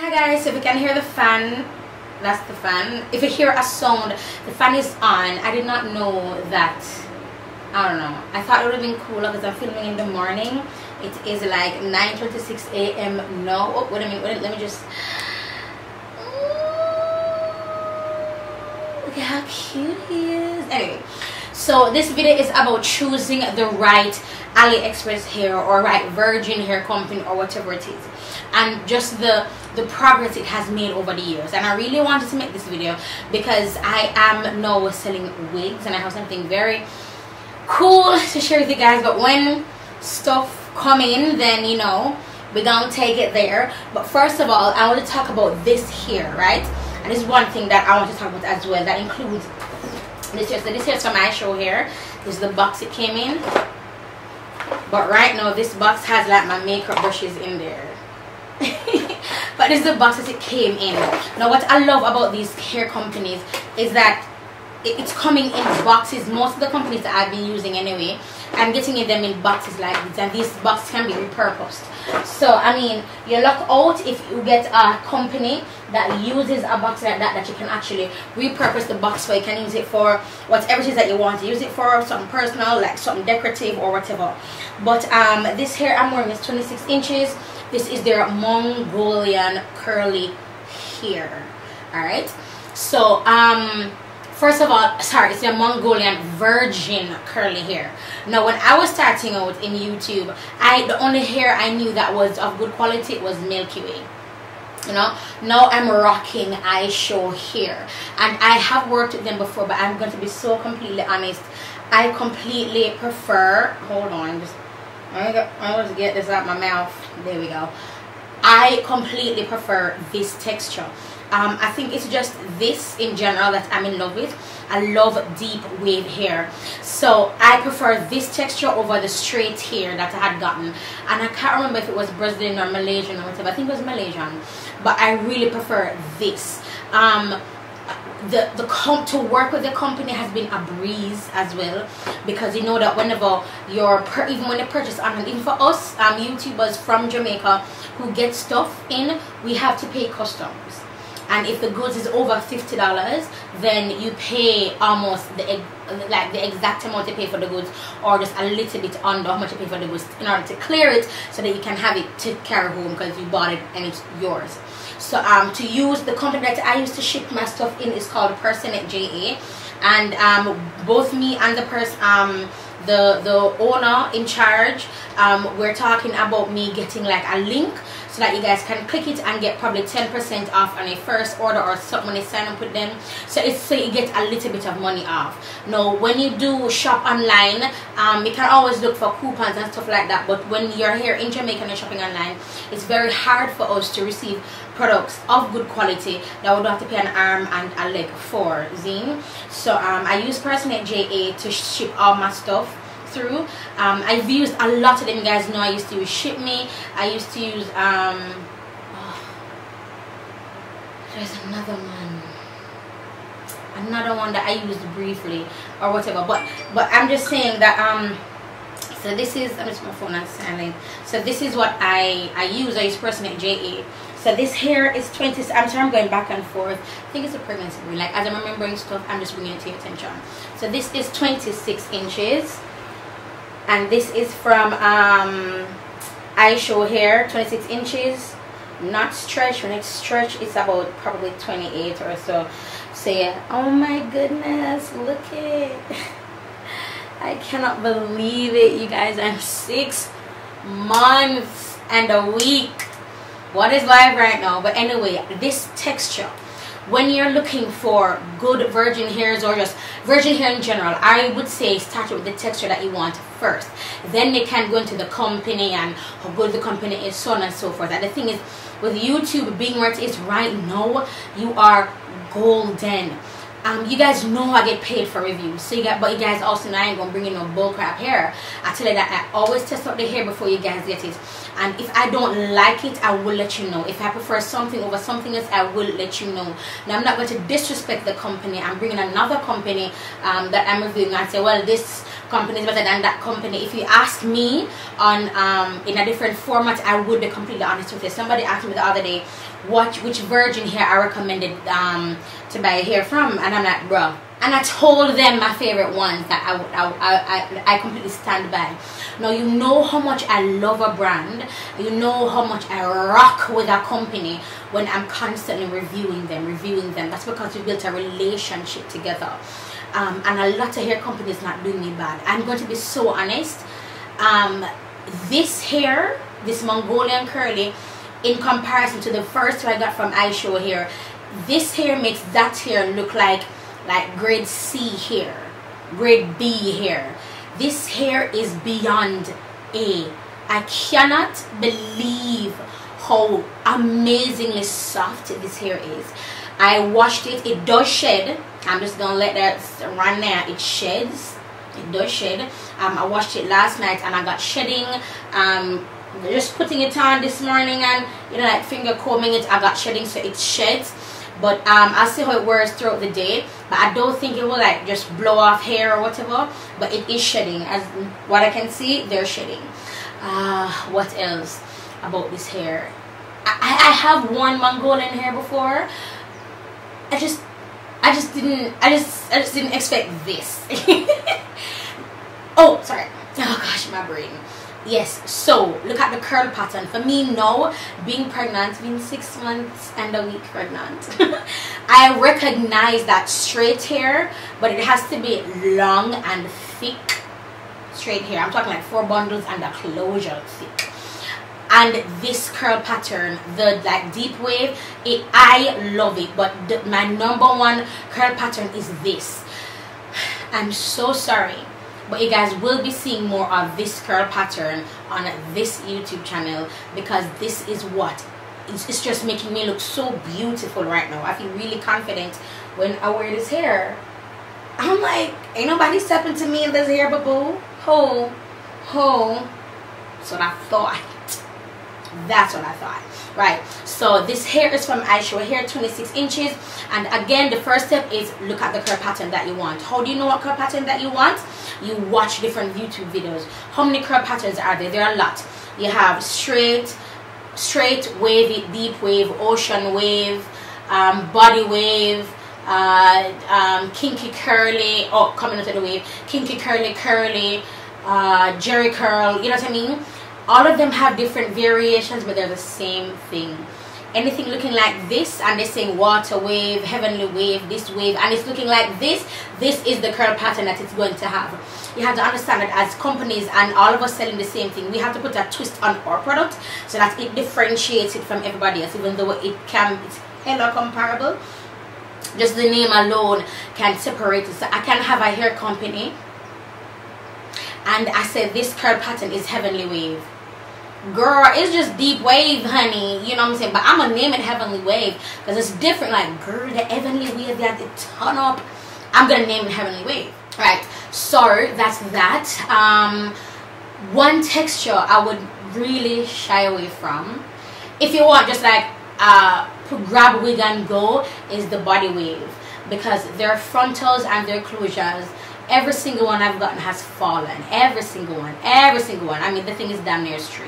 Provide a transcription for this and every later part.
Hi guys, if you can hear the fan, that's the fan. If you hear a sound, the fan is on. I did not know that. I don't know. I thought it would have been cooler because I'm filming in the morning. It is like 9:26 a.m. now. Oh, wait a minute. Let me just. Look at how cute he is. Anyway, so this video is about choosing the right AliExpress hair or right virgin hair company or whatever it is, and just the progress it has made over the years. And I really wanted to make this video because I am now selling wigs and I have something very cool to share with you guys. But when stuff come in, then you know we're gonna take it there. But first of all, I want to talk about this here, right? And this is one thing that I want to talk about as well. That includes this here. So this here is from iShow hair. This is the box it came in. But right now this box has like my makeup brushes in there. But this is the box that it came in. Now what I love about these hair companies is that it's coming in boxes. Most of the companies that I've been using anyway, I'm getting them in boxes like this, and these boxes can be repurposed. So I mean, you luck out if you get a company that uses a box like that you can actually repurpose the box for. You can use it for whatever it is that you want to use it for, something personal, like something decorative or whatever. But this hair I'm wearing is 26 inches. This is their Mongolian curly hair. Alright, so first of all, sorry, it's a Mongolian virgin curly hair. Now when I was starting out in YouTube, the only hair I knew that was of good quality was Milky Way. You know, now I'm rocking iShow hair, and I have worked with them before, but I'm going to be so completely honest, I completely prefer, hold on, just I want to get this out my mouth. There we go. I completely prefer this texture. I think it's just this in general that I'm in love with. I love deep wave hair, so I prefer this texture over the straight hair that I had gotten. And I can't remember if it was Brazilian or Malaysian or whatever. I think it was Malaysian, but I really prefer this. To work with the company has been a breeze as well, because you know that whenever you're even when you purchase online, even for us YouTubers from Jamaica who get stuff in, we have to pay customs. And if the goods is over $50, then you pay almost the exact amount you pay for the goods, or just a little bit under how much you pay for the goods, in order to clear it so that you can have it to carry home because you bought it and it's yours. So to use the company that I used to ship my stuff in is called Personate JA, and both me and the person the owner in charge, we're talking about me getting like a link so that you guys can click it and get probably 10% off on a first order or something when you sign up with them. So it's so you get a little bit of money off. Now when you do shop online, you can always look for coupons and stuff like that, but when you're here in Jamaica and you're shopping online, it's very hard for us to receive products of good quality that we don't have to pay an arm and a leg for, zine. So I use Personate JA to ship all my stuff through. I've used a lot of them. You guys know I used to use Ship Me. I used to use there's another one that I used briefly or whatever, but I'm just saying that so this is, I'm just my phone on silent. So this is what I use Personate JA. So this hair is 20. I'm sorry, I'm going back and forth. I think it's a pregnancy ring. Like as I'm remembering stuff, I'm just bringing it to your attention. So this is 26 inches. And this is from iShow hair, 26 inches. Not stretch. When it's stretched, it's about probably 28 or so. So yeah. Oh my goodness, look it. I cannot believe it, you guys. I'm 6 months and a week. What is live right now? But anyway, this texture, when you're looking for good virgin hairs or just virgin hair in general, I would say start with the texture that you want first. Then they can go into the company and how good the company is, so on and so forth. And the thing is, with YouTube being where it is right now, you are golden. You guys know I get paid for reviews, so but you guys also know I ain't gonna bring in no bullcrap hair. I tell you that I always test out the hair before you guys get it, and if I don't like it, I will let you know. If I prefer something over something else, I will let you know. Now I'm not going to disrespect the company. I'm bringing another company that I'm reviewing and say, well, this company is better than that company. If you ask me on in a different format, I would be completely honest with you. Somebody asked me the other day, which virgin hair I recommended to buy hair from, and I'm like, bruh. And I told them my favorite ones that I completely stand by. Now, you know how much I love a brand. You know how much I rock with a company when I'm constantly reviewing them. That's because we built a relationship together. And a lot of hair companies not doing me bad. I'm going to be so honest. This hair, this Mongolian curly, in comparison to the first one I got from iShow hair, this hair makes that hair look like grade C hair, grade B hair. This hair is beyond A. I cannot believe how amazingly soft this hair is. I washed it. It does shed. I'm just gonna let that run there. It sheds. It does shed. I washed it last night and I got shedding. Just putting it on this morning and like finger combing it, I got shedding, so it sheds. But I'll see how it wears throughout the day. But I don't think it will like just blow off hair or whatever. But it is shedding. As what I can see, they're shedding. What else about this hair? I have worn Mongolian hair before. I just didn't expect this. Oh, sorry. Oh gosh, my brain. Yes, so look at the curl pattern. For me now, being pregnant, being 6 months and a week pregnant, I recognize that straight hair, but it has to be long and thick straight hair. I'm talking like 4 bundles and a closure thick. And this curl pattern, the like deep wave, I love it. But my #1 curl pattern is this. I'm so sorry, but you guys will be seeing more of this curl pattern on this YouTube channel, because this is what it's just making me look so beautiful right now. I feel really confident when I wear this hair. I'm like, ain't nobody stepping to me in this hair, boo. Ho. So I thought. That's what I thought. Right, so this hair is from iShow hair, 26 inches. And again, the first step is look at the curl pattern that you want. How do you know what curl pattern that you want? You watch different YouTube videos. How many curl patterns are there? There are a lot. You have straight, wavy, deep wave, ocean wave, body wave, kinky curly, oh, coming into the wave, kinky curly, jerry curl, you know what I mean? All of them have different variations, but they're the same thing. Anything looking like this, and they're saying water wave, heavenly wave, this wave, and it's looking like this is the curl pattern that it's going to have. You have to understand that as companies and all of us selling the same thing, we have to put a twist on our product so that it differentiates it from everybody else, even though it's hella comparable. Just the name alone can separate it. So I can have a hair company and I said this curl pattern is heavenly wave. Girl, it's just deep wave, honey, you know what I'm saying? But I'm gonna name it heavenly wave because it's different. Like, girl, the heavenly wave, they have to turn up. I'm gonna name it heavenly wave. Right, so that's that. One texture I would really shy away from, if you want just like grab a wig and go, is the body wave, because their frontals and their closures, every single one I've gotten has fallen. Every single one. I mean, the thing is damn near straight.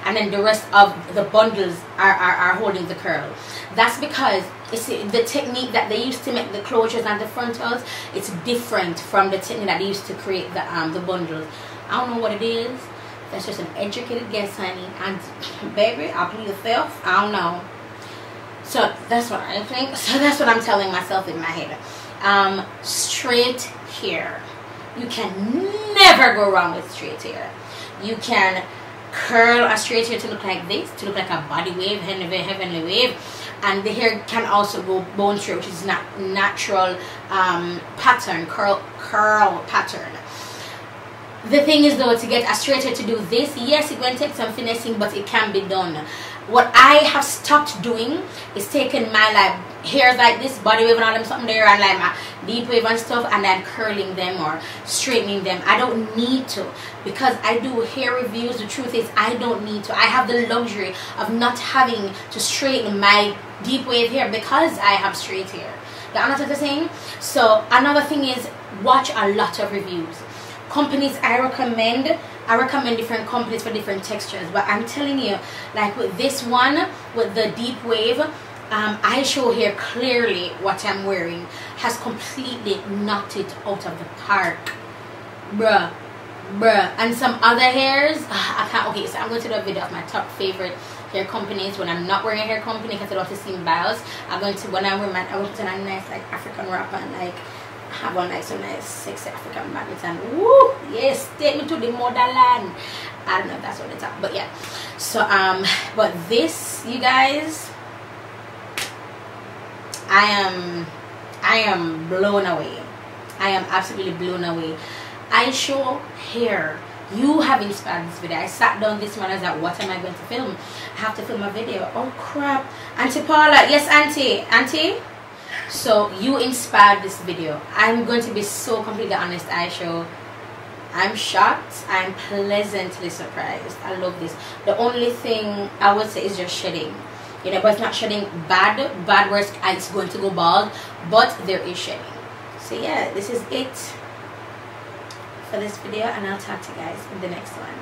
And then the rest of the bundles are holding the curl. That's because the technique that they used to make the closures and the frontals, it's different from the technique that they used to create the bundles. I don't know what it is. That's just an educated guess, honey. And baby, I'll plead the fifth. I don't know. So that's what I think. So that's what I'm telling myself in my head. Straight hair. You can never go wrong with straight hair. You can curl a straight hair to look like this, to look like a body wave, heavenly wave, and the hair can also go bone straight, which is not natural pattern, curl pattern. The thing is though, to get a straight hair to do this, yes, it will take some finessing, but it can be done. What I have stopped doing is taking my like hairs like this, body wave and all them something there, and like my deep wave and stuff, and then curling them or straightening them. I don't need to, because I do hair reviews. The truth is I don't need to. I have the luxury of not having to straighten my deep wave hair because I have straight hair. You understand what I'm saying? So another thing is watch a lot of reviews. Companies I recommend, I recommend different companies for different textures, but I'm telling you, like with this one, with the deep wave, iShow here, clearly what I'm wearing has completely knocked it out of the park, bruh. And some other hairs, I can't. Okay, so I'm going to do a video of my top favorite hair companies when I'm not wearing a hair company because I don't want to seem biased. I'm going to, when I wear I will put on a nice like African wrap and like have on like some nice sexy African magnets and woo, yes, take me to the motherland. I don't know if that's what it's at, but yeah. So but this, you guys, I am blown away. I am absolutely blown away. iShow hair, you have inspired this video. I sat down this morning, I was like, what am I going to film? I have to film a video. Oh crap. Auntie Paula, yes auntie. So you inspired this video. I'm going to be so completely honest, iShow. I'm shocked. I'm pleasantly surprised. I love this. The only thing I would say is just shedding. You know, but it's not shedding bad where it's going to go bald, but there is shedding. So yeah, this is it for this video, and I'll talk to you guys in the next one.